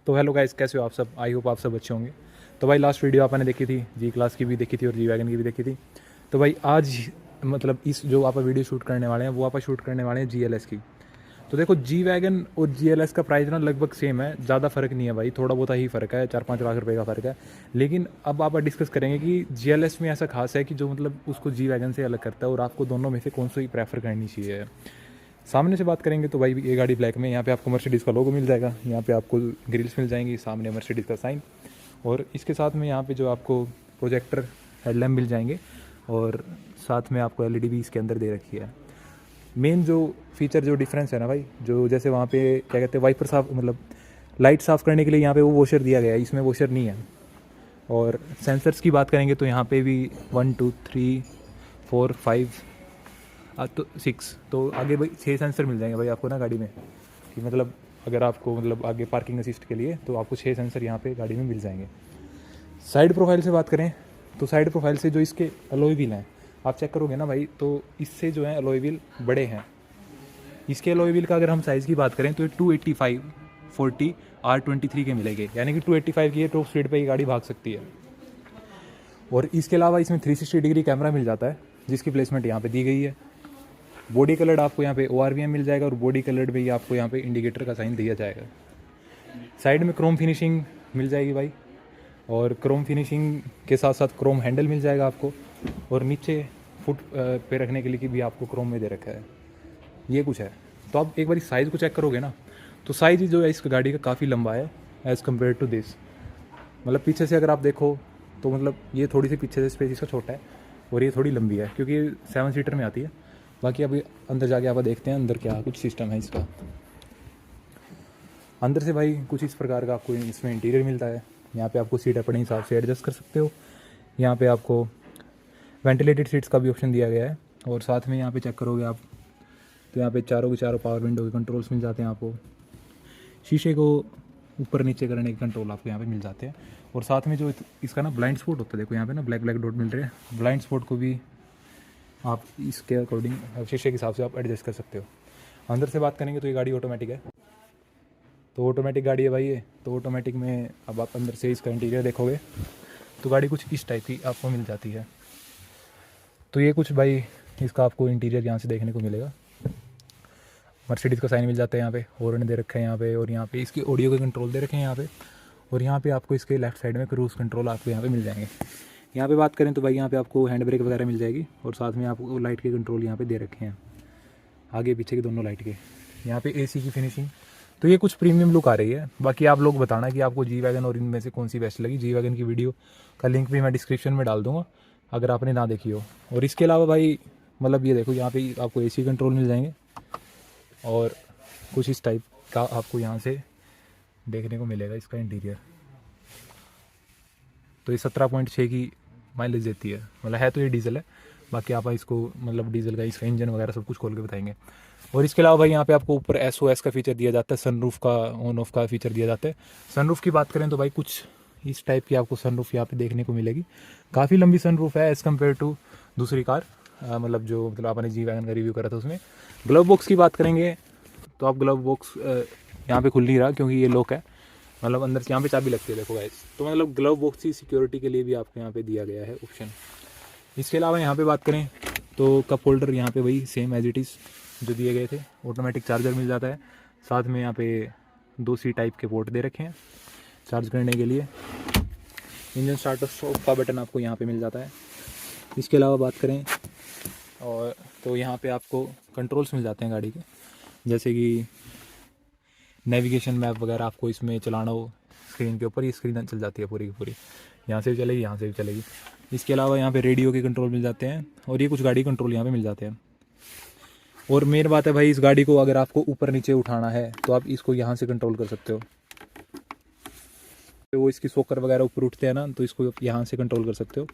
तो hello guys, कैसे हो आप सब? आई होप आप सब अच्छे होंगे। तो भाई लास्ट वीडियो आपने देखी थी, जी क्लास की भी देखी थी और जी वैगन की भी देखी थी। तो भाई आज मतलब इस जो आप वीडियो शूट करने वाले हैं वो आप शूट करने वाले हैं GLS की। तो देखो जी वैगन और GLS का प्राइस ना लगभग सेम है, ज़्यादा फ़र्क नहीं है भाई, थोड़ा बहुत ही फ़र्क है, 4-5 लाख रुपए का फ़र्क है। लेकिन अब आप डिस्कस करेंगे कि GLS में ऐसा खास है कि जो मतलब उसको जी वैगन से अलग करता है और आपको दोनों में से कौन सी प्रेफर करनी चाहिए। सामने से बात करेंगे तो भाई ये गाड़ी ब्लैक में, यहाँ पे आपको मर्सिडीज़ का लोगो मिल जाएगा, यहाँ पे आपको ग्रिल्स मिल जाएंगी, सामने मर्सिडीज़ का साइन, और इसके साथ में यहाँ पे जो आपको प्रोजेक्टर हेडलैम्प मिल जाएंगे और साथ में आपको LED भी इसके अंदर दे रखी है। मेन जो फीचर जो डिफरेंस है ना भाई, जो जैसे वहाँ पे क्या कहते हैं वाइपर साफ मतलब लाइट साफ़ करने के लिए यहाँ पे वो वॉशर दिया गया है, इसमें वॉशर नहीं है। और सेंसर्स की बात करेंगे तो यहाँ पे भी 1 2 3 4 5 तो 6, तो आगे भाई 6 सेंसर मिल जाएंगे भाई आपको ना गाड़ी में, कि मतलब अगर आपको मतलब आगे पार्किंग असिस्ट के लिए तो आपको 6 सेंसर यहाँ पे गाड़ी में मिल जाएंगे। साइड प्रोफाइल से बात करें तो साइड प्रोफाइल से जो इसके अलॉय व्हील हैं आप चेक करोगे ना भाई, तो इससे जो है अलॉय व्हील बड़े हैं। इसके अलॉय व्हील का अगर हम साइज़ की बात करें तो ये 285 40 R23 के मिलेंगे, यानी कि 285 की टॉप स्पीड पर ये गाड़ी भाग सकती है। और इसके अलावा इसमें 360 डिग्री कैमरा मिल जाता है, जिसकी प्लेसमेंट यहाँ पे दी गई है। बॉडी कलर्ड आपको यहाँ पे ORVM मिल जाएगा और बॉडी कलर्ड में ही आपको यहाँ पे इंडिकेटर का साइन दिया जाएगा। साइड में क्रोम फिनिशिंग मिल जाएगी भाई, और क्रोम फिनिशिंग के साथ साथ क्रोम हैंडल मिल जाएगा आपको, और नीचे फुट पे रखने के लिए कि भी आपको क्रोम में दे रखा है। ये कुछ है। तो आप एक बार साइज़ को चेक करोगे ना, तो साइज़ जो है इस गाड़ी का काफ़ी लंबा है एज़ कम्पेयर टू दिस। मतलब पीछे से अगर आप देखो तो मतलब ये थोड़ी सी पीछे से स्पेस इसका छोटा है और ये थोड़ी लंबी है, क्योंकि ये 7 सीटर में आती है। बाकी अभी अंदर जाके आप देखते हैं अंदर क्या कुछ सिस्टम है इसका। अंदर से भाई कुछ इस प्रकार का आपको इसमें इंटीरियर मिलता है। यहाँ पे आपको सीट अपने हिसाब से एडजस्ट कर सकते हो। यहाँ पे आपको वेंटिलेटेड सीट्स का भी ऑप्शन दिया गया है, और साथ में यहाँ पे चेक करोगे आप तो यहाँ पे चारों के चारों पावर विंडो के कंट्रोल्स मिल जाते हैं आपको। शीशे को ऊपर नीचे करने के कंट्रोल आपको यहाँ पे मिल जाते हैं, और साथ में जो इसका ना ब्लाइंड स्पॉट होता है, देखो यहाँ पे ना ब्लैक ब्लैक डॉट मिल रहे हैं, ब्लाइंड स्पॉट को भी आप इसके अकॉर्डिंग शीशे के हिसाब से आप एडजस्ट कर सकते हो। अंदर से बात करेंगे तो ये गाड़ी ऑटोमेटिक है, तो ऑटोमेटिक गाड़ी है भाई ये। तो ऑटोमेटिक में अब आप अंदर से इसका इंटीरियर देखोगे तो गाड़ी कुछ इस टाइप की आपको मिल जाती है। तो ये कुछ भाई इसका आपको इंटीरियर यहाँ से देखने को मिलेगा। मर्सिडीज़ का साइन मिल जाता है यहाँ पे, हॉर्न दे रखा है यहाँ पे, और यहाँ पे इसकी ऑडियो के कंट्रोल दे रखे हैं यहाँ पे, और यहाँ पे आपको इसके लेफ्ट साइड में क्रूज़ कंट्रोल आपको यहाँ पे मिल जाएंगे। यहाँ पे बात करें तो भाई यहाँ पे आपको हैंड ब्रेक वगैरह मिल जाएगी, और साथ में आपको लाइट के कंट्रोल यहाँ पे दे रखे हैं, आगे पीछे के दोनों लाइट के। यहाँ पे AC की फिनिशिंग, तो ये कुछ प्रीमियम लुक आ रही है। बाकी आप लोग बताना कि आपको जी वैगन और इनमें से कौन सी बेस्ट लगी। जी वैगन की वीडियो का लिंक भी मैं डिस्क्रिप्शन में डाल दूँगा अगर आपने ना देखी हो। और इसके अलावा भाई मतलब ये देखो यहाँ पे आपको AC कंट्रोल मिल जाएंगे, और कुछ इस टाइप का आपको यहाँ से देखने को मिलेगा इसका इंटीरियर। तो ये 17.6 की माइलेज देती है, मतलब है तो ये डीजल है, बाकी आप इसको मतलब डीजल का इसका इंजन वगैरह सब कुछ खोल के बताएंगे। और इसके अलावा भाई यहाँ पे आपको ऊपर SOS का फीचर दिया जाता है, सनरूफ का ऑन ऑफ का फीचर दिया जाता है। सनरूफ की बात करें तो भाई कुछ इस टाइप की आपको सनरूफ यहाँ पे देखने को मिलेगी। काफ़ी लंबी सनरूफ है एज़ कम्पेयर टू दूसरी कार, मतलब जो मतलब आपने जी वैगन का रिव्यू करा था उसमें। ग्लव बॉक्स की बात करेंगे तो आप ग्लव बॉक्स यहाँ पे खुल नहीं रहा क्योंकि ये लॉक है, मतलब अंदर से यहाँ पे चाबी लगती है, देखो गाइस। तो मतलब ग्लव बॉक्स की सिक्योरिटी के लिए भी आपको यहाँ पे दिया गया है ऑप्शन। इसके अलावा यहाँ पे बात करें तो कप होल्डर यहाँ पे वही सेम एज इट इज़ जो दिए गए थे। ऑटोमेटिक चार्जर मिल जाता है, साथ में यहाँ पे 2C टाइप के पोर्ट दे रखे हैं चार्ज करने के लिए। इंजन स्टार्ट ऑफ का बटन आपको यहाँ पे मिल जाता है। इसके अलावा बात करें और तो यहाँ पे आपको कंट्रोल्स मिल जाते हैं गाड़ी के, जैसे कि नेविगेशन मैप वगैरह आपको इसमें चलाना हो स्क्रीन के ऊपर, ये स्क्रीन चल जाती है पूरी की पूरी, यहाँ से भी चलेगी यहाँ से भी चलेगी। इसके अलावा यहाँ पे रेडियो के कंट्रोल मिल जाते हैं, और ये कुछ गाड़ी कंट्रोल यहाँ पे मिल जाते हैं। और मेन बात है भाई, इस गाड़ी को अगर आपको ऊपर नीचे उठाना है तो आप इसको यहाँ से कंट्रोल कर सकते हो। वो इसकी सोकर वगैरह ऊपर उठते हैं ना, तो इसको यहाँ से कंट्रोल कर सकते हो,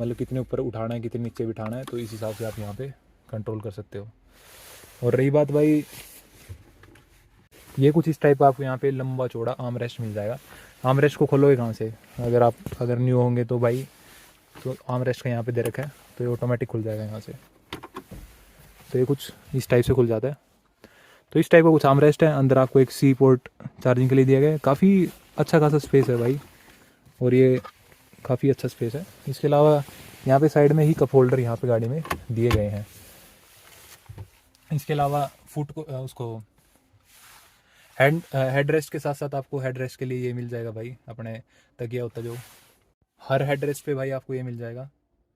मतलब कितने ऊपर उठाना है कितने नीचे बिठाना है, तो इस हिसाब से आप यहाँ पे कंट्रोल कर सकते हो। और रही बात भाई, ये कुछ इस टाइप का आपको यहाँ पे लंबा चौड़ा आर्म रेस्ट मिल जाएगा। आर्म रेस्ट को खोलोगे कहाँ से, अगर न्यू होंगे तो भाई तो आर्म रेस्ट का यहाँ पे दे रखा है, तो ये ऑटोमेटिक खुल जाएगा यहाँ से। तो ये कुछ इस टाइप से खुल जाता है। तो इस टाइप का कुछ आर्म रेस्ट है। अंदर आपको एक C पोर्ट चार्जिंग के लिए दिया गया है। काफ़ी अच्छा खासा स्पेस है भाई, और ये काफ़ी अच्छा स्पेस है। इसके अलावा यहाँ पे साइड में ही कप होल्डर यहाँ पे गाड़ी में दिए गए हैं। इसके अलावा फुट को उसको हेड रेस्ट के साथ साथ आपको हेड रेस्ट के लिए ये मिल जाएगा भाई, अपने तकिया होता जो, हर हेड रेस्ट पे भाई आपको ये मिल जाएगा।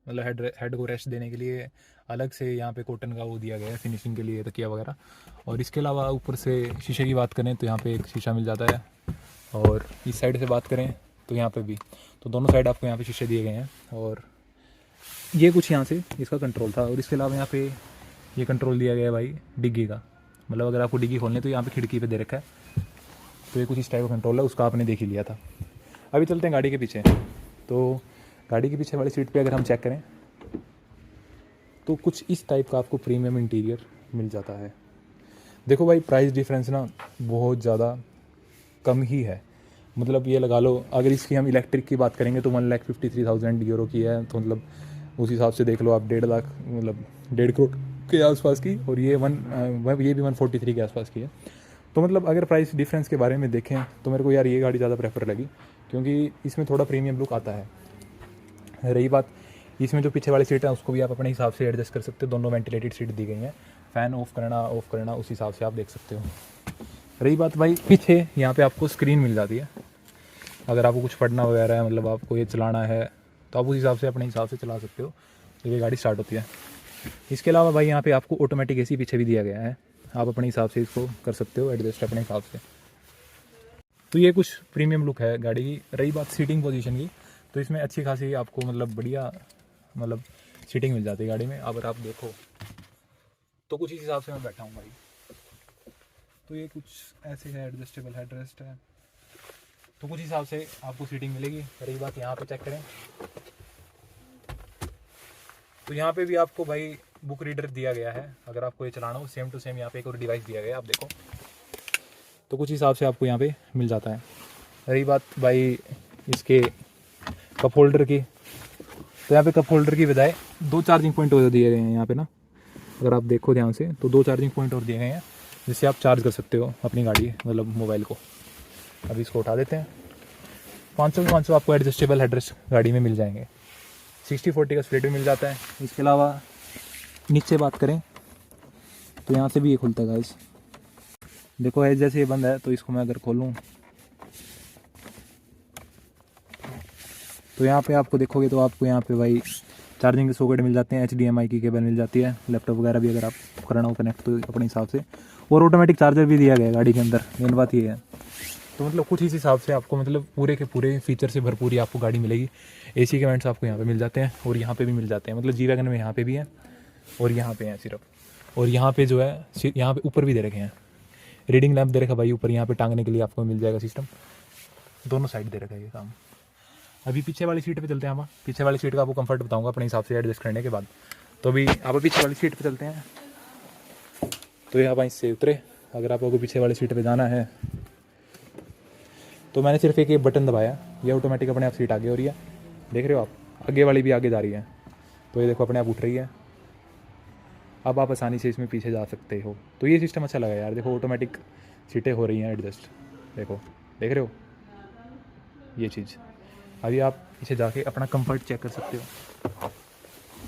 मतलब हेड को रेस्ट देने के लिए अलग से यहाँ पे कॉटन का वो दिया गया है फिनिशिंग के लिए, तकिया वगैरह। और इसके अलावा ऊपर से शीशे की बात करें तो यहाँ पे एक शीशा मिल जाता है, और इस साइड से बात करें तो यहाँ पे भी, तो दोनों साइड आपको यहाँ पे शीशे दिए गए हैं। और ये कुछ यहाँ से इसका कंट्रोल था। और इसके अलावा यहाँ पे ये कंट्रोल दिया गया है भाई डिग्गी का, मतलब अगर आपको डिग्गी खोलनी है तो यहाँ पे खिड़की पे दे रखा है। तो ये कुछ इस टाइप का कंट्रोल है, उसका आपने देख ही लिया था। अभी चलते हैं गाड़ी के पीछे। तो गाड़ी के पीछे वाली सीट पे अगर हम चेक करें तो कुछ इस टाइप का आपको प्रीमियम इंटीरियर मिल जाता है। देखो भाई प्राइस डिफरेंस ना बहुत ज़्यादा कम ही है, मतलब ये लगा लो अगर इसकी हम इलेक्ट्रिक की बात करेंगे तो 1,53,000 यूरो की है, तो मतलब उस हिसाब से देख लो आप 1.5 लाख, मतलब 1.5 करोड़ के आसपास की। और ये ये भी 143 के आसपास की है। तो मतलब अगर प्राइस डिफरेंस के बारे में देखें तो मेरे को यार ये गाड़ी ज़्यादा प्रेफर लगी, क्योंकि इसमें थोड़ा प्रीमियम लुक आता है। रही बात इसमें जो पीछे वाली सीट है उसको भी आप अपने हिसाब से एडजस्ट कर सकते हो, दोनों वेंटिलेटेड सीट दी गई हैं, फ़ैन ऑफ करना उस हिसाब से आप देख सकते हो। रही बात भाई पीछे, यहाँ पे आपको स्क्रीन मिल जाती है, अगर आपको कुछ पढ़ना वगैरह है, मतलब आपको ये चलाना है तो आप उस हिसाब से अपने हिसाब से चला सकते हो, तो ये गाड़ी स्टार्ट होती है। इसके अलावा भाई यहाँ पे आपको ऑटोमेटिक एसी पीछे भी दिया गया है, आप अपने हिसाब से इसको कर सकते हो एडजस्ट अपने हिसाब से। तो ये कुछ प्रीमियम लुक है गाड़ी की। रही बात सीटिंग पोजीशन की, तो इसमें अच्छी खासी आपको मतलब बढ़िया मतलब सीटिंग मिल जाती है गाड़ी में। अगर आप देखो तो कुछ इस हिसाब से मैं बैठा हूँ भाई, तो ये कुछ ऐसे है, एडजस्टेबल हेड रेस्ट है, तो कुछ हिसाब से आपको सीटिंग मिलेगी। रही बात यहाँ पे चेक करें तो यहाँ पे भी आपको भाई बुक रीडर दिया गया है, अगर आपको ये चलाना हो सेम टू सेम यहाँ पे एक और डिवाइस दिया गया है, आप देखो तो कुछ हिसाब से आपको यहाँ पे मिल जाता है। रही बात भाई इसके कप होल्डर की, तो यहाँ पे कप होल्डर की बजाय 2 चार्जिंग पॉइंट और दिए गए हैं यहाँ पे ना, अगर आप देखो ध्यान से तो 2 चार्जिंग पॉइंट और दिए गए हैं जिससे आप चार्ज कर सकते हो अपनी गाड़ी मतलब मोबाइल को। अभी इसको उठा देते हैं। 500 आपको एडजस्टेबल हेडरेस्ट गाड़ी में मिल जाएंगे, 60/40 का स्प्लिट भी मिल जाता है। इसके अलावा नीचे बात करें तो यहाँ से भी ये खुलता है गाइस, देखो है जैसे ये बंद है, तो इसको मैं अगर खोलूँ तो यहाँ पे आपको देखोगे तो आपको यहाँ पे भाई चार्जिंग के सॉकेट मिल जाते हैं, HDMI की केबल मिल जाती है, लैपटॉप वगैरह भी अगर आप करना हो कनेक्ट तो अपने हिसाब से, और ऑटोमेटिक चार्जर भी दिया गया है गाड़ी के अंदर, मेन बात ये है। तो मतलब कुछ इस हिसाब से आपको मतलब पूरे के पूरे फीचर से भरपूर आपको गाड़ी मिलेगी। AC के वेंट्स आपको यहाँ पे मिल जाते हैं और यहाँ पे भी मिल जाते हैं, मतलब जी वैगन में यहाँ पे भी है और यहाँ पे हैं सिर्फ, और यहाँ पे जो है यहाँ पे ऊपर भी दे रखे हैं, रीडिंग लैंप दे रखा भाई ऊपर, यहाँ पे टांगने के लिए आपको मिल जाएगा सिस्टम, दोनों साइड दे रखा है ये काम। अभी पीछे वाली सीट पे चलते हैं हम, पीछे वाली सीट का आपको कंफर्ट बताऊंगा अपने हिसाब से एडजस्ट करने के बाद। तो अभी आप पीछे वाली सीट पे चलते हैं, तो यहाँ पर इससे उतरे, अगर आपको पीछे वाली सीट पे जाना है तो मैंने सिर्फ एक ये बटन दबाया, ये ऑटोमेटिक अपने आप सीट आगे हो रही है, देख रहे हो आप, आगे वाली भी आगे जा रही है, तो ये देखो अपने आप उठ रही है। अब आप आसानी से इसमें पीछे जा सकते हो, तो ये सिस्टम अच्छा लगा यार। देखो ऑटोमेटिक सीटें हो रही हैं एडजस्ट, देखो देख रहे हो ये चीज़। अभी आप पीछे जाके अपना कंफर्ट चेक कर सकते हो।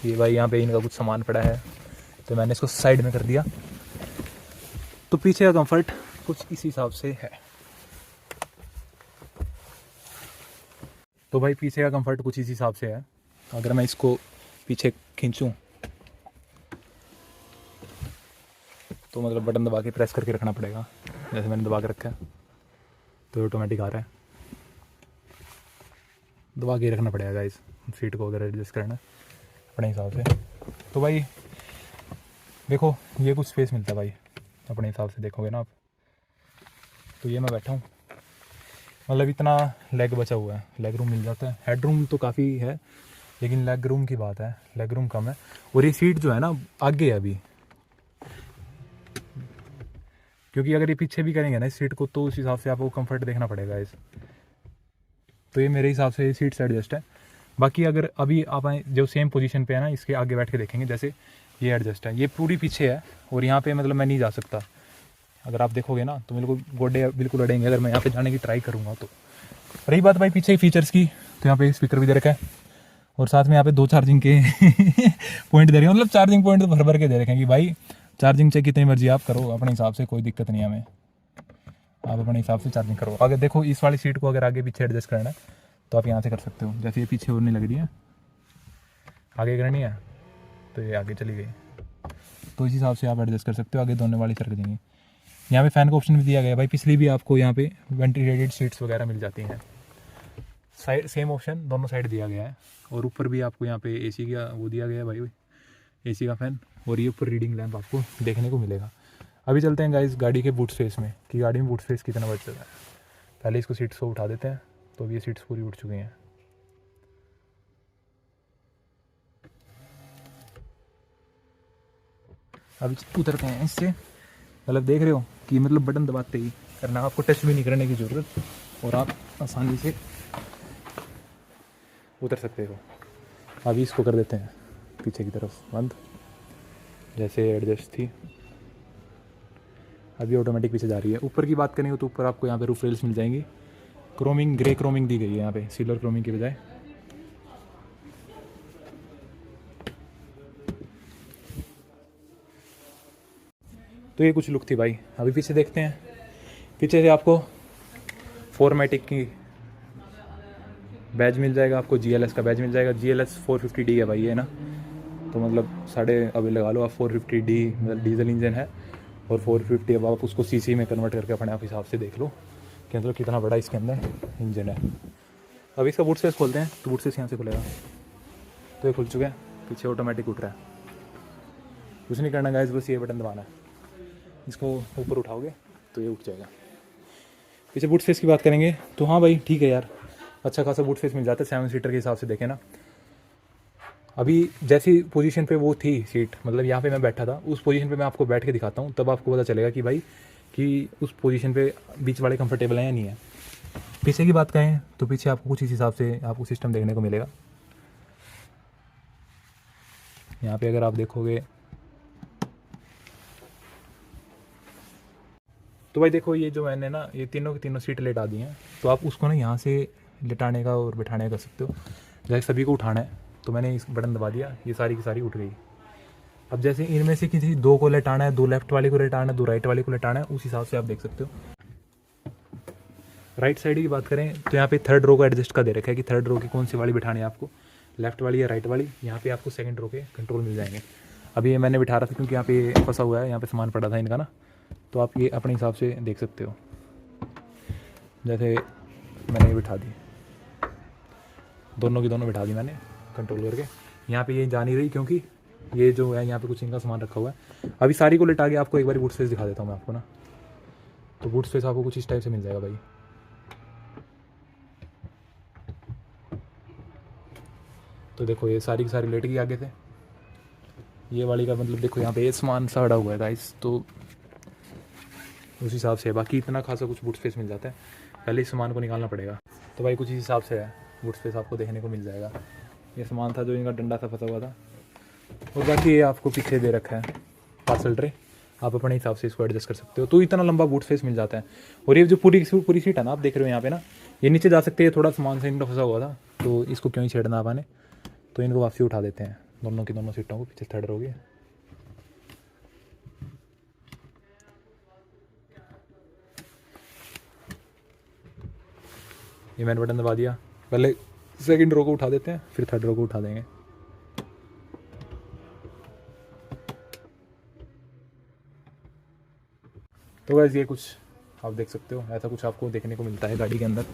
ये भाई यहाँ पे इनका कुछ सामान पड़ा है तो मैंने इसको साइड में कर दिया, तो पीछे का कंफर्ट कुछ इस हिसाब से है। तो भाई पीछे का कंफर्ट कुछ इस हिसाब से है। अगर मैं इसको पीछे खींचूं तो मतलब बटन दबा के प्रेस करके रखना पड़ेगा, जैसे मैंने दबा के रखा है, तो ऑटोमेटिक आ रहा है, दबा के रखना पड़ेगा इस सीट को अगर एडजस्ट करना है अपने हिसाब से। तो भाई देखो ये कुछ स्पेस मिलता है भाई अपने हिसाब से, देखोगे ना आप, तो ये मैं बैठा हूँ, मतलब इतना लेग बचा हुआ है, लेग रूम मिल जाता है। हेड रूम तो काफ़ी है लेकिन लेग रूम की बात है, लेग रूम कम है। और ये सीट जो है ना आगे है अभी, क्योंकि अगर ये पीछे भी करेंगे ना इस सीट को तो उस हिसाब से आपको कंफर्ट देखना पड़ेगा इस, तो ये मेरे हिसाब से सीट से एडजस्ट है। बाकी अगर अभी आप जो सेम पोजीशन पे है ना इसके आगे बैठ के देखेंगे, जैसे ये एडजस्ट है, ये पूरी पीछे है और यहाँ पे मतलब मैं नहीं जा सकता, अगर आप देखोगे ना तो मेरे को गोडे बिल्कुल अड़ेंगे अगर मैं यहाँ पे जाने की ट्राई करूँगा तो। रही बात भाई पीछे फीचर्स की, तो यहाँ पे स्पीकर भी दे रखा है और साथ में यहाँ पे 2 चार्जिंग के पॉइंट दे रखे हैं, मतलब चार्जिंग पॉइंट तो भर भर के दे रखे हैं कि भाई चार्जिंग चाहिए कितनी मर्जी आप करो अपने हिसाब से, कोई दिक्कत नहीं है हमें, आप अपने हिसाब से चार्जिंग करो। अगर देखो इस वाली सीट को अगर आगे पीछे एडजस्ट करना है तो आप यहाँ से कर सकते हो, जैसे ये पीछे उड़ने लग रही है, आगे करनी है तो ये आगे चली गई, तो इस हिसाब से आप एडजस्ट कर सकते हो, आगे दोनों वाली सरक देंगे। यहाँ पे फ़ैन का ऑप्शन भी दिया गया है भाई, पिछली भी आपको यहाँ पे वेंटिलेटेड सीट्स वगैरह मिल जाती हैं, साइड सेम ऑप्शन दोनों साइड दिया गया है। और ऊपर भी आपको यहाँ पे एसी का वो दिया गया है भाई, एसी का फ़ैन, और ये ऊपर रीडिंग लैंप आपको देखने को मिलेगा। अभी चलते हैं गाइस गाड़ी के बूट स्पेस में कि गाड़ी में बूट स्पेस कितना बच चुका है। पहले इसको सीट्स को उठा देते हैं, तो अभी ये सीट्स पूरी उठ चुकी हैं। अभी उतरते हैं इससे, मतलब देख रहे हो कि मतलब बटन दबाते ही करना, आपको टच भी नहीं करने की ज़रूरत और आप आसानी से उतर सकते हो। अभी इसको कर देते हैं पीछे की तरफ बंद, जैसे एडजस्ट थी, अभी ऑटोमेटिक पीछे जा रही है। ऊपर की बात करेंगे तो ऊपर आपको यहाँ पे रूफ रेल्स मिल जाएंगी, क्रोमिंग ग्रे क्रोमिंग दी गई है यहाँ पे सिल्वर क्रोमिंग के बजाय। तो ये कुछ लुक थी भाई। अभी पीछे देखते हैं, पीछे से आपको 4मैटिक की बैज मिल जाएगा, आपको GLS का बैज मिल जाएगा। GLS 450D है भाई ये ना, तो मतलब साढ़े अभी लगा लो आप 450D, मतलब डीजल इंजन है, और 450 अब आप उसको CC में कन्वर्ट करके अपने आप हिसाब से देख लो कि मतलब कितना बड़ा इसके अंदर इंजन है। अब इसका बूट स्पेस खोलते हैं, तो बूट स्पेस यहाँ से खुलेगा, तो ये खुल चुका है, पीछे ऑटोमेटिक उठ रहा है, कुछ नहीं करना गाइस, बस ये बटन दबाना है, इसको ऊपर उठाओगे तो ये उठ जाएगा। पीछे बूट स्पेस की बात करेंगे तो हाँ भाई ठीक है यार, अच्छा खासा बूट स्पेस मिल जाता है 7 सीटर के हिसाब से देखें ना। अभी जैसी पोजीशन पे वो थी सीट, मतलब यहाँ पे मैं बैठा था, उस पोजीशन पे मैं आपको बैठ के दिखाता हूँ, तब आपको पता चलेगा कि भाई कि उस पोजीशन पे बीच वाले कंफर्टेबल हैं या नहीं है। पीछे की बात करें तो पीछे आपको कुछ इस हिसाब से आपको सिस्टम देखने को मिलेगा। यहाँ पे अगर आप देखोगे तो भाई देखो ये जो मैंने ना ये तीनों की तीनों सीट लेटा दी हैं, तो आप उसको ना यहाँ से लेटाने का और बैठाने का कर सकते हो। जैसे सभी को उठाना है तो मैंने इस बटन दबा दिया, ये सारी की सारी उठ गई। अब जैसे इनमें से किसी 2 को लेटाना है, 2 लेफ्ट वाले को लेटाना है, 2 राइट वाले को लेटाना है, उस हिसाब से आप देख सकते हो। राइट साइड की बात करें तो यहाँ पे 3rd रो का एडजस्ट का दे रखा है कि 3rd रो की कौन सी वाली बिठानी है आपको, लेफ्ट वाली या राइट वाली। यहाँ पे आपको 2nd रो के कंट्रोल मिल जाएंगे। अभी ये मैंने बिठा रहा था क्योंकि यहाँ पे फंसा हुआ है, यहाँ पे सामान पड़ा था इनका ना, तो आप ये अपने हिसाब से देख सकते हो। जैसे मैंने ये बिठा दी, दोनों की दोनों बिठा दी मैंने कंट्रोल करके। यहाँ पे ये जा नहीं रही क्योंकि ये जो है यहाँ पे कुछ इनका सामान रखा हुआ है। अभी सारी को लेटा के आपको एक बार बूट स्पेस दिखा देता हूँ मैं आपको ना, तो बूट स्पेस आपको कुछ इस टाइप से मिल जाएगा भाई। तो देखो ये सारी की सारी लेट गई आगे से, ये वाली का मतलब देखो यहाँ पे ये सामान सा अड़ा हुआ है गाइस, तो उस हिसाब से बाकी इतना खासा कुछ बूट स्पेस मिल जाता है, पहले इस सामान को निकालना पड़ेगा। तो भाई कुछ इस हिसाब से है, बूट स्पेस आपको देखने को मिल जाएगा। ये सामान था जो इनका डंडा सा फंसा हुआ था, और बाकी ये आपको पीछे दे रखा है पार्सल ट्रे, आप अपने हिसाब से इसको एडजस्ट कर सकते हो। तो इतना लंबा बूट स्पेस मिल जाता है। और ये जो पूरी सीट है ना, आप देख रहे हो यहाँ पे ना, ये नीचे जा सकते हैं, थोड़ा सामान से इनका फंसा हुआ था, तो इसको क्यों ही छेड़ना आपने, तो इनको वापसी उठा देते हैं दोनों की दोनों सीटों को, पीछे 3rd रो की। ये मैंने बटन दबा दिया, पहले 2nd रो को उठा देते हैं, फिर 3rd रो को उठा देंगे। तो वैसे ये कुछ आप देख सकते हो, ऐसा कुछ आपको देखने को मिलता है गाड़ी के अंदर।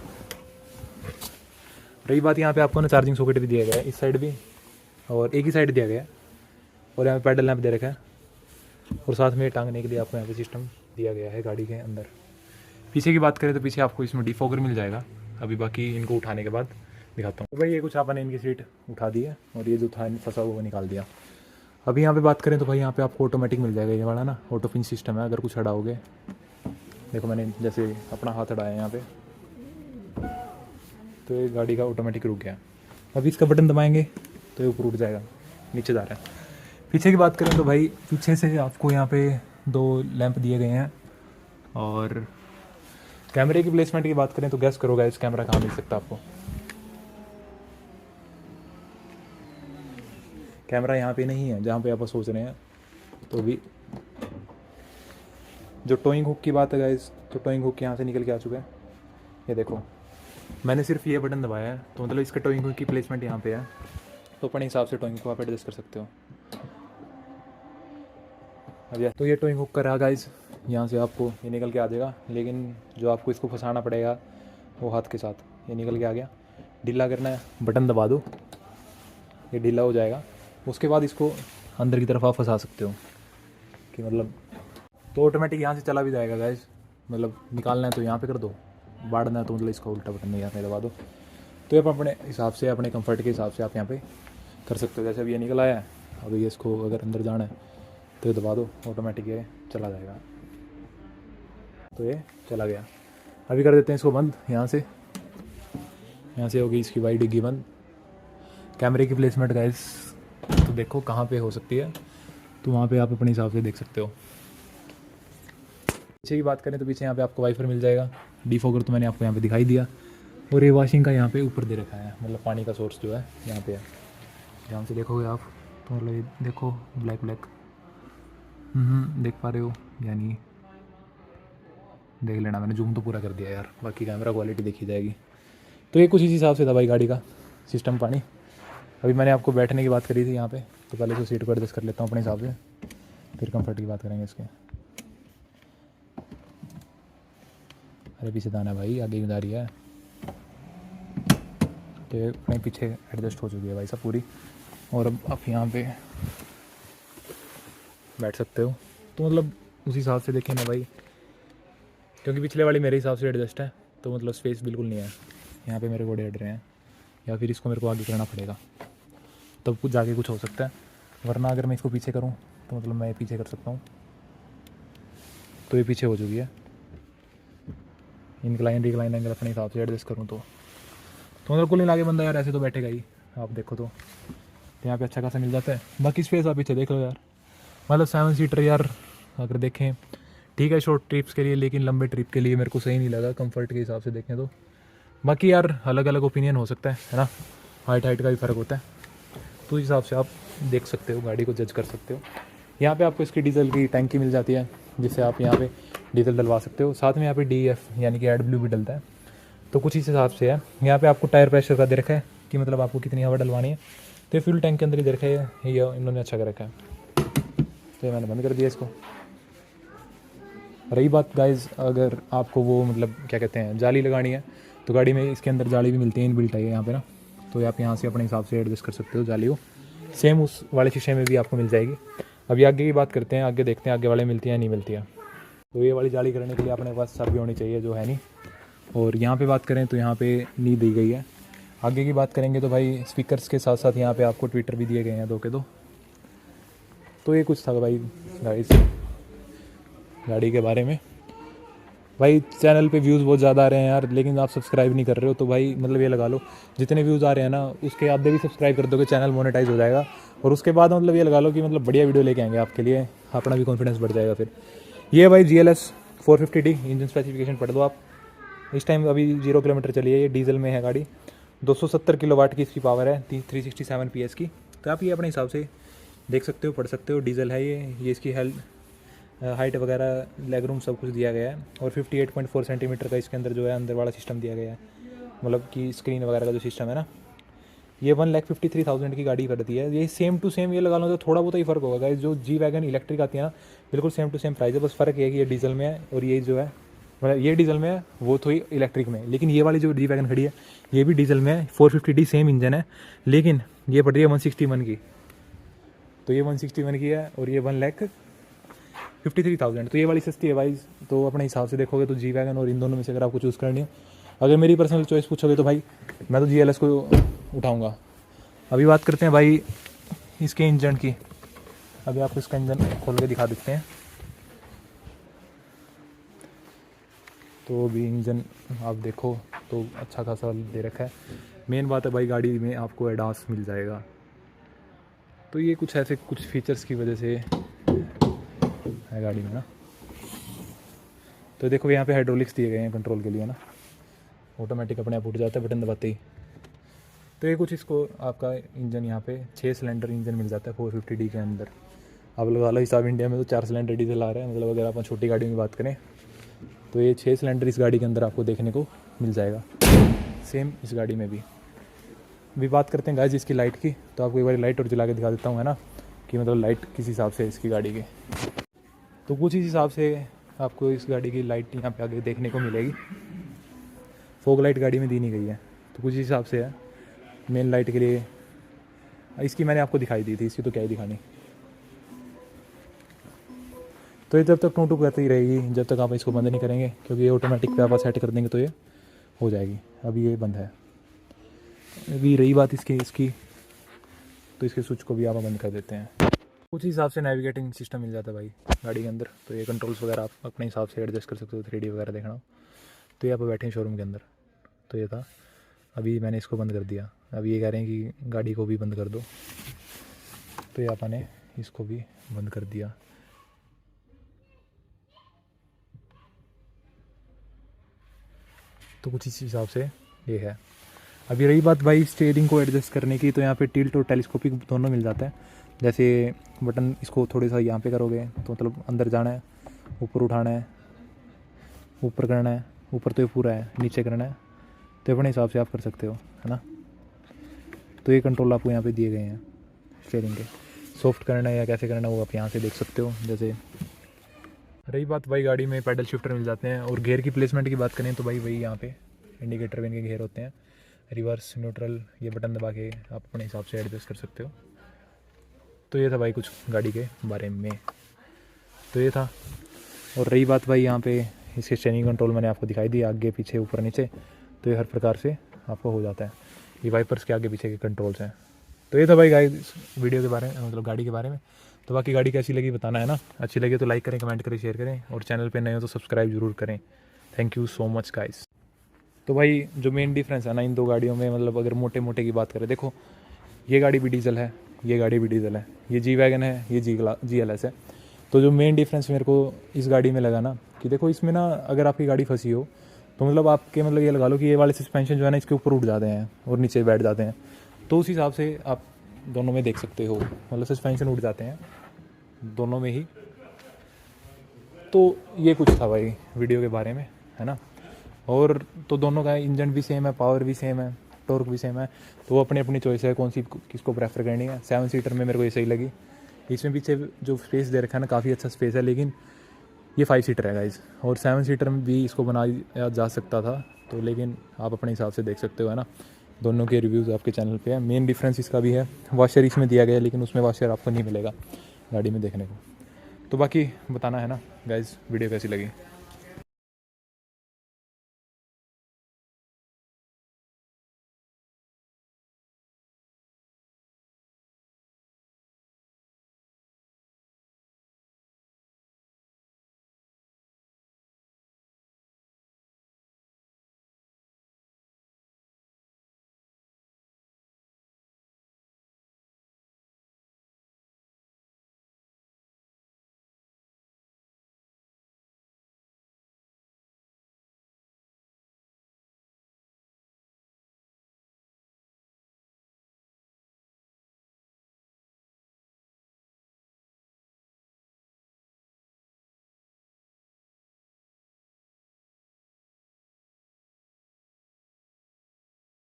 रही बात यहाँ पे आपको ना चार्जिंग सॉकेट भी दिया गया है, इस साइड भी और एक ही साइड दिया गया है, और यहाँ पे पैडल लैंप दे रखा है, और साथ में टांगने के लिए आपको यहाँ पे सिस्टम दिया गया है गाड़ी के अंदर। पीछे की बात करें तो पीछे आपको इसमें डिफॉगर मिल जाएगा, अभी बाकी इनको उठाने के बाद दिखाता हूँ। तो भाई ये कुछ आपने इनकी सीट उठा दी है, और ये जो था फंसा हुआ निकाल दिया। अभी यहाँ पे बात करें तो भाई यहाँ पे आपको ऑटोमेटिक मिल जाएगा, ये वाला ना ऑटो पिन सिस्टम है। अगर कुछ अड़ाओगे, देखो मैंने जैसे अपना हाथ अड़ाया यहाँ पे, तो ये गाड़ी का ऑटोमेटिक रुक गया। अभी इसका बटन दबाएंगे तो ये ऊपर उठ जाएगा, नीचे जा रहा है। पीछे की बात करें तो भाई पीछे से आपको यहाँ पे 2 लैंप दिए गए हैं, और कैमरे की प्लेसमेंट की बात करें तो गैस करो गाइस कैमरा कहाँ मिल सकता है आपको। कैमरा यहाँ पे नहीं है जहाँ पे आप सोच रहे हैं। तो भी जो टोइंग हुक की बात है गाइस, तो टोइंग हुक यहाँ से निकल के आ चुका है। ये देखो मैंने सिर्फ ये बटन दबाया है तो मतलब इसका टोइंग हुक की प्लेसमेंट यहाँ पे है। तो अपने हिसाब से टोइंग को आप एडजस्ट कर सकते हो। अब तो ये टोइंग हुक कर रहा गाइस, यहाँ से आपको ये निकल के आ जाएगा, लेकिन जो आपको इसको फंसाना पड़ेगा वो हाथ के साथ। ये निकल के आ गया, ढीला करना है, बटन दबा दो, ये ढीला हो जाएगा। उसके बाद इसको अंदर की तरफ आप फंसा सकते हो कि मतलब तो ऑटोमेटिक यहाँ से चला भी जाएगा गाइस। मतलब निकालना है तो यहाँ पे कर दो, बाढ़ना है तो मतलब इसका उल्टा बटन नहीं यहाँ पे दबा दो। तो ये अपने हिसाब से अपने कंफर्ट के हिसाब से आप यहाँ पे कर सकते हो। जैसे अभी ये निकल आया है, अभी इसको अगर अंदर जाना है तो ये दबा दो, ऑटोमेटिक ये चला जाएगा। तो ये चला गया। अभी कर देते हैं इसको बंद यहाँ से होगी इसकी वाई डिग्गी बंद। कैमरे की प्लेसमेंट गाइस तो देखो कहाँ पे हो सकती है, तो वहाँ पे आप अपने हिसाब से देख सकते हो। पीछे की बात करें तो पीछे यहाँ पे आपको वाइफर मिल जाएगा। डिफॉगर तो मैंने आपको यहाँ पे दिखाई दिया। और ये वॉशिंग का यहाँ पे ऊपर दे रखा है, मतलब पानी का सोर्स जो है यहाँ पे है। ध्यान से देखोगे आप तो मतलब ये देखो ब्लैक देख पा रहे हो, यानी देख लेना, मैंने जूम तो पूरा कर दिया यार, बाकी कैमरा क्वालिटी देखी जाएगी। तो ये कुछ इस हिसाब से था भाई गाड़ी का सिस्टम पानी। अभी मैंने आपको बैठने की बात करी थी यहाँ पे, तो पहले तो सीट को एडजस्ट कर लेता हूँ अपने हिसाब से, फिर कंफर्ट की बात करेंगे इसके। अरे पीछे दाना भाई, आगे की दारी है। तो ये अपने पीछे एडजस्ट हो चुकी है भाई सब पूरी। और अब आप यहाँ पे बैठ सकते हो। तो मतलब उस हिसाब से देखें ना भाई, क्योंकि पिछले वाली मेरे हिसाब से एडजस्ट है, तो मतलब स्पेस बिल्कुल नहीं है यहाँ पे मेरे घोड़े अड़ रहे हैं, या फिर इसको मेरे को आगे करना पड़ेगा तब कुछ जाके कुछ हो सकता है। वरना अगर मैं इसको पीछे करूँ तो मतलब मैं पीछे कर सकता हूँ। तो ये पीछे हो चुकी है। इंक्लाइन रिक्लाइन एंगल अपने हिसाब से एडजस्ट करूँ तो मतलब कुल मिला के बंदा यार ऐसे तो बैठेगा ही। आप देखो तो यहाँ पे अच्छा खासा मिल जाता है। बाकी स्पेस आप पीछे देख लो यार, मतलब 7 सीटर यार अगर देखें ठीक है शॉर्ट ट्रिप्स के लिए, लेकिन लंबे ट्रिप के लिए मेरे को सही नहीं लगा कंफर्ट के हिसाब से देखें तो। बाकी यार अलग अलग ओपिनियन हो सकता है ना, हाइट का भी फ़र्क होता है। तो उस हिसाब से आप देख सकते हो, गाड़ी को जज कर सकते हो। यहाँ पे आपको इसकी डीजल की टैंकी मिल जाती है, जिससे आप यहाँ पे डीजल डलवा सकते हो। साथ में यहाँ पे DEF यानी कि एड ब्लू भी डलता है। तो कुछ इस हिसाब से है। यहाँ पे आपको टायर प्रेशर का दे रखा है कि मतलब आपको कितनी हवा डलवानी है। तो फ्यूल टैंक के अंदर ही दे रखा है, ये इन्होंने अच्छा कर रखा है। तो ये मैंने बंद कर दिया इसको। रही बात गाइज, अगर आपको वो मतलब क्या कहते हैं जाली लगानी है, तो गाड़ी में इसके अंदर जाली भी मिलती है, इनबिल्ट है यहाँ पे ना। तो आप यहाँ से अपने हिसाब से एडजस्ट कर सकते हो जाली को। सेम उस वाले शीशे में भी आपको मिल जाएगी। अभी आगे की बात करते हैं, आगे देखते हैं आगे वाले मिलती है या नहीं मिलती है। तो ये वाली जाली करने के लिए अपने पास सब भी होनी चाहिए, जो है नहीं। और यहाँ पे बात करें तो यहाँ पे नहीं दी गई है। आगे की बात करेंगे तो भाई स्पीकर्स के साथ साथ यहाँ पे आपको ट्विटर भी दिए गए हैं 2 के 2। तो ये कुछ था भाई गाड़ी के बारे में। भाई चैनल पे व्यूज़ बहुत ज़्यादा आ रहे हैं यार, लेकिन आप सब्सक्राइब नहीं कर रहे हो। तो भाई मतलब ये लगा लो जितने व्यूज़ आ रहे हैं ना, उसके आधे भी सब्सक्राइब कर दोगे, चैनल मोनेटाइज हो जाएगा। और उसके बाद मतलब ये लगा लो कि मतलब बढ़िया वीडियो लेके आएंगे आपके लिए, अपना भी कॉन्फिडेंस बढ़ जाएगा। फिर ये भाई GLS 450D इंजन स्पेसिफिकेशन पढ़ दो आप। इस टाइम अभी 0 किलोमीटर चली है, ये डीजल में है गाड़ी। 270 किलोवाट की इसकी पावर है, 367 PS की। तो आप ये अपने हिसाब से देख सकते हो, पढ़ सकते हो। डीजल है ये इसकी हाइट वगैरह लेग रूम सब कुछ दिया गया है। और 58.4 सेंटीमीटर का इसके अंदर जो है अंदर वाला सिस्टम दिया गया है, मतलब कि स्क्रीन वगैरह का जो सिस्टम है ना। ये 1,53,000 की गाड़ी करती है। ये सेम टू सेम ये लगा लो, तो थोड़ा बहुत ही फ़र्क होगा गाइस। जो जी वैगन इलेक्ट्रिक आती है ना, बिल्कुल सेम टू सेम प्राइस है। बस फ़र्क ये है कि ये डीजल में है और ये जो है मतलब ये डीजल में है, वो तो ही इलेक्ट्रिक में है। लेकिन ये वाली जो जी वैगन खड़ी है ये भी डीजल में है, 450D सेम इंजन है, लेकिन ये पड़ रही है 161 की। तो ये 161 की है और ये 1,53,000। तो ये वाली सस्ती है भाई। तो अपने हिसाब से देखोगे तो जी वैगन और इन दोनों में से अगर आपको चूज़ करनी है, अगर मेरी पर्सनल चॉइस पूछोगे तो भाई मैं तो GLS को उठाऊँगा। अभी बात करते हैं भाई इसके इंजन की। अभी आपको इसका इंजन खोल के दिखा देते हैं। तो भी इंजन आप देखो तो अच्छा खासा दे रखा है। मेन बात है भाई गाड़ी में आपको एडास मिल जाएगा। तो ये कुछ ऐसे कुछ फीचर्स की वजह से है गाड़ी में ना। तो देखो यहाँ पे हाइड्रोलिक्स दिए गए हैं कंट्रोल के लिए ना, ऑटोमेटिक अपने आप उठ जाता है बटन दबाते ही। तो ये कुछ इसको आपका इंजन यहाँ पे 6 सिलेंडर इंजन मिल जाता है 450D के अंदर। अब लगा लो हिसाब, इंडिया में तो 4 सिलेंडर डीजल आ रहा है, मतलब अगर आप छोटी गाड़ी में बात करें तो ये 6 सिलेंडर इस गाड़ी के अंदर आपको देखने को मिल जाएगा। सेम इस गाड़ी में भी बात करते हैं गाइस इसकी लाइट की। तो आपको एक बार लाइट और जला के दिखा देता हूँ, है ना, कि मतलब लाइट किस हिसाब से है इसकी गाड़ी के। तो कुछ इस हिसाब से आपको इस गाड़ी की लाइट यहाँ पे आगे देखने को मिलेगी। फोग लाइट गाड़ी में दी नहीं गई है, तो कुछ इस हिसाब से है मेन लाइट के लिए। इसकी मैंने आपको दिखाई दी थी, इसकी तो क्या ही दिखानी। तो ये जब तक टू करती रहेगी जब तक आप इसको बंद नहीं करेंगे, क्योंकि ये ऑटोमेटिक पे आप सेट कर देंगे तो ये हो जाएगी। अभी ये बंद है। अभी रही बात इसकी तो इसके स्विच को भी आप बंद कर देते हैं। कुछ हिसाब से नेविगेटिंग सिस्टम मिल जाता है भाई गाड़ी के अंदर। तो ये कंट्रोल्स वगैरह आप अपने हिसाब से एडजस्ट कर सकते हो, 3D वगैरह देखना हो तो ये आप बैठे हैं शोरूम के अंदर। तो ये था, अभी मैंने इसको बंद कर दिया। अभी ये कह रहे हैं कि गाड़ी को भी बंद कर दो, तो ये आपने इसको भी बंद कर दिया। तो कुछ इस हिसाब से ये है। अभी रही बात भाई स्टीयरिंग को एडजस्ट करने की, तो यहाँ पे टिल्ट और टेलीस्कोपिक दोनों मिल जाता है। जैसे बटन इसको थोड़े सा यहाँ पे करोगे तो मतलब अंदर जाना है, ऊपर उठाना है, ऊपर करना है, ऊपर तो ये पूरा है, नीचे करना है, तो अपने हिसाब से आप कर सकते हो, है ना। तो ये कंट्रोल आपको यहाँ पे दिए गए हैं स्टीयरिंग के। सॉफ्ट करना है या कैसे करना है वो आप यहाँ से देख सकते हो। जैसे रही बात भाई गाड़ी में पैडल शिफ्टर मिल जाते हैं। और गियर की प्लेसमेंट की बात करें तो भाई वही यहाँ पे इंडिकेटर में इनके गियर होते हैं। रिवर्स, न्यूट्रल, ये बटन दबा के आप अपने हिसाब से एडजस्ट कर सकते हो। तो ये था भाई कुछ गाड़ी के बारे में, तो ये था। और रही बात भाई यहाँ पे इसके स्टीयरिंग कंट्रोल मैंने आपको दिखाई दी, आगे पीछे ऊपर नीचे, तो ये हर प्रकार से आपको हो जाता है। ये वाइपर्स के आगे पीछे के कंट्रोल्स हैं। तो ये था भाई गाइस वीडियो के बारे में, मतलब गाड़ी के बारे में। तो बाकी गाड़ी कैसी लगी बताना, है ना। अच्छी लगी तो लाइक करें, कमेंट करें, शेयर करें, और चैनल पे नए हो तो सब्सक्राइब जरूर करें। Thank you so much guys. तो भाई जो मेन डिफरेंस है ना इन दो गाड़ियों में, मतलब अगर मोटे मोटे की बात करें, देखो ये गाड़ी भी डीजल है, ये गाड़ी भी डीजल है, ये जी वैगन है, ये GLS है। तो जो मेन डिफरेंस मेरे को इस गाड़ी में लगा ना, कि देखो इसमें ना अगर आपकी गाड़ी फंसी हो तो मतलब आपके मतलब ये लगा लो कि ये वाले सस्पेंशन जो है ना इसके ऊपर उठ जाते हैं और नीचे बैठ जाते हैं। तो उस हिसाब से आप दोनों में देख सकते हो, मतलब सस्पेंशन उठ जाते हैं दोनों में ही। तो ये कुछ था भाई वीडियो के बारे में, है ना। और तो दोनों का इंजन भी सेम है, पावर भी सेम है, टॉर्क भी सेम है। तो वो अपनी अपनी चॉइस है कौन सी किसको प्रेफर करनी है। 7 सीटर में मेरे को ये सही लगी। इसमें पीछे जो स्पेस दे रखा है ना काफ़ी अच्छा स्पेस है, लेकिन ये 5 सीटर है गाइज। और 7 सीटर में भी इसको बनाया जा सकता था, तो लेकिन आप अपने हिसाब से देख सकते हो, है ना। दोनों के रिव्यूज़ आपके चैनल पे है। मेन डिफरेंस इसका भी है, वॉशर इसमें दिया गया है लेकिन उसमें वॉशर आपको नहीं मिलेगा गाड़ी में देखने को। तो बाकी बताना, है ना गाइज वीडियो कैसी लगी।